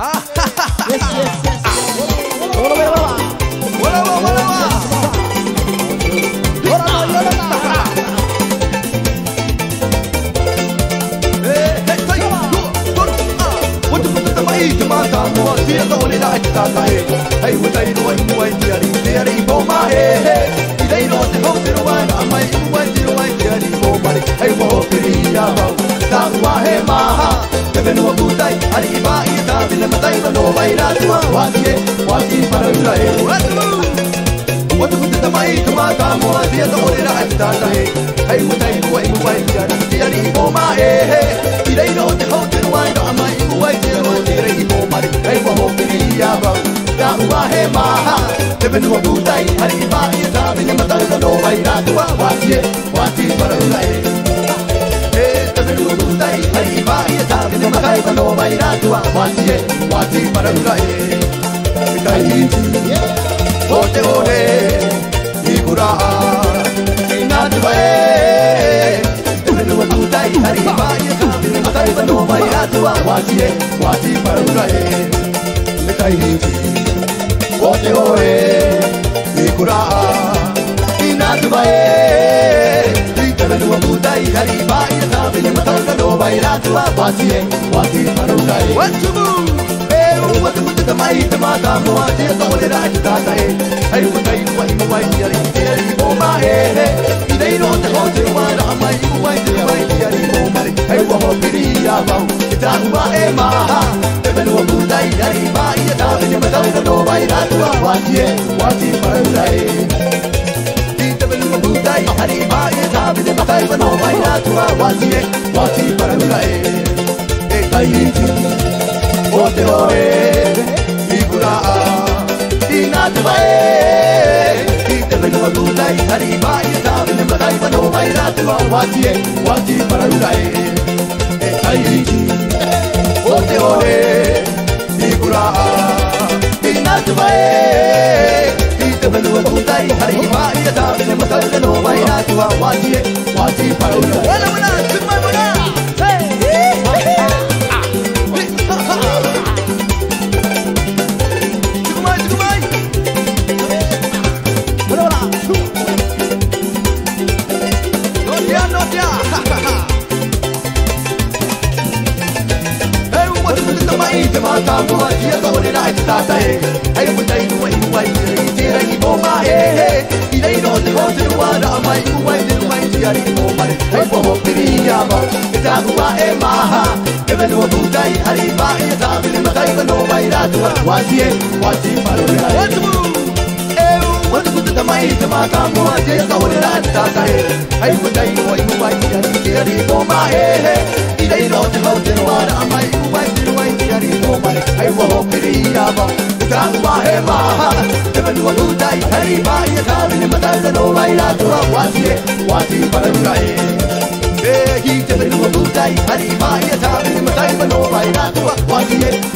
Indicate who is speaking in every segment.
Speaker 1: Yes, yes, yes. Wala. Hey, what I do, I do, I do, I do, for my head. They know the hope that I might do, I do, for my head. Hey, walk in the Maha, the no good I buy it up in the Mataiva, no way, that's what he parallel. What to put the mic to my time was the other I started. Hey, what I do, I do, for my head. They know the hope that I might do, I do, for my head. Hey, walk in the Maha, the no good I buy it up in the Mataiva, no way, that's what he parallel. Hey, buy it up in the Mataiva, no way, that's what he parallel. Ote ikura inatwae tumenuwa tutai haribaya kabine mataiva no mairatua wati parurae mekaihiti ote ikura inatwae tumenuwa tutai haribaya kabine mataiva no mairatua wati parurae what to the might, the Madame, what is all that I got? I would take what you might hear for my head. They don't hold the one on my white, I won't be about it. I'm Maha, the no good I buy it out in the middle, no way, that's what is my the good I buy it out in the middle, no way, that's what is my Ote ikura inatwae itebenua tutai haribai tabine mataiva no mairatua wati parurae etaiti ote ikura inatwae itebenua tutai haribai tabine mataiva no mairatua wati parurae wala tumai the Matamu, the other night started. I would take away for my head. They don't want to want to my way to my theory for my head for Piriama. It's a Maha, even though to die, Hariba is up in the Mataiva, no way, that's what he what to put the mic, the Matamu, the other night started. I would take away my theory for my head. They don't want to want to my way to my theory for my head. I won't be that's why Maha, even though to die, Hariba is up in the Mataiva, no way, that's what he parallel. He tell me to die, Hariba is up in the Mataiva, no way, that's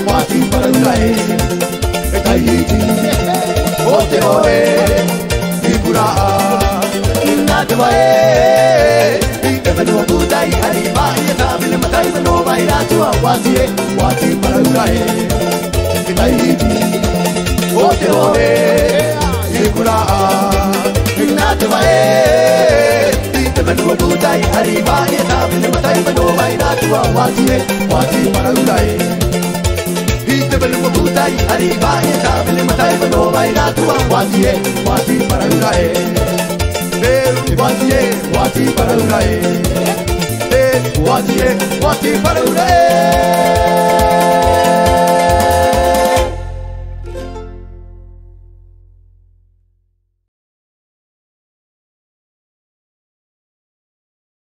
Speaker 1: what he parallel. Ote ikura inatwae itebenua tutai haribai tabine mataiva no mairatua wati parurae itaiti ote ikura inatwae itebenua tutai haribai tabine mataiva no mairatua wati parurae itebenua tutai haribai tabine mataiva no mairatua wati parurae wati parurae wati parurae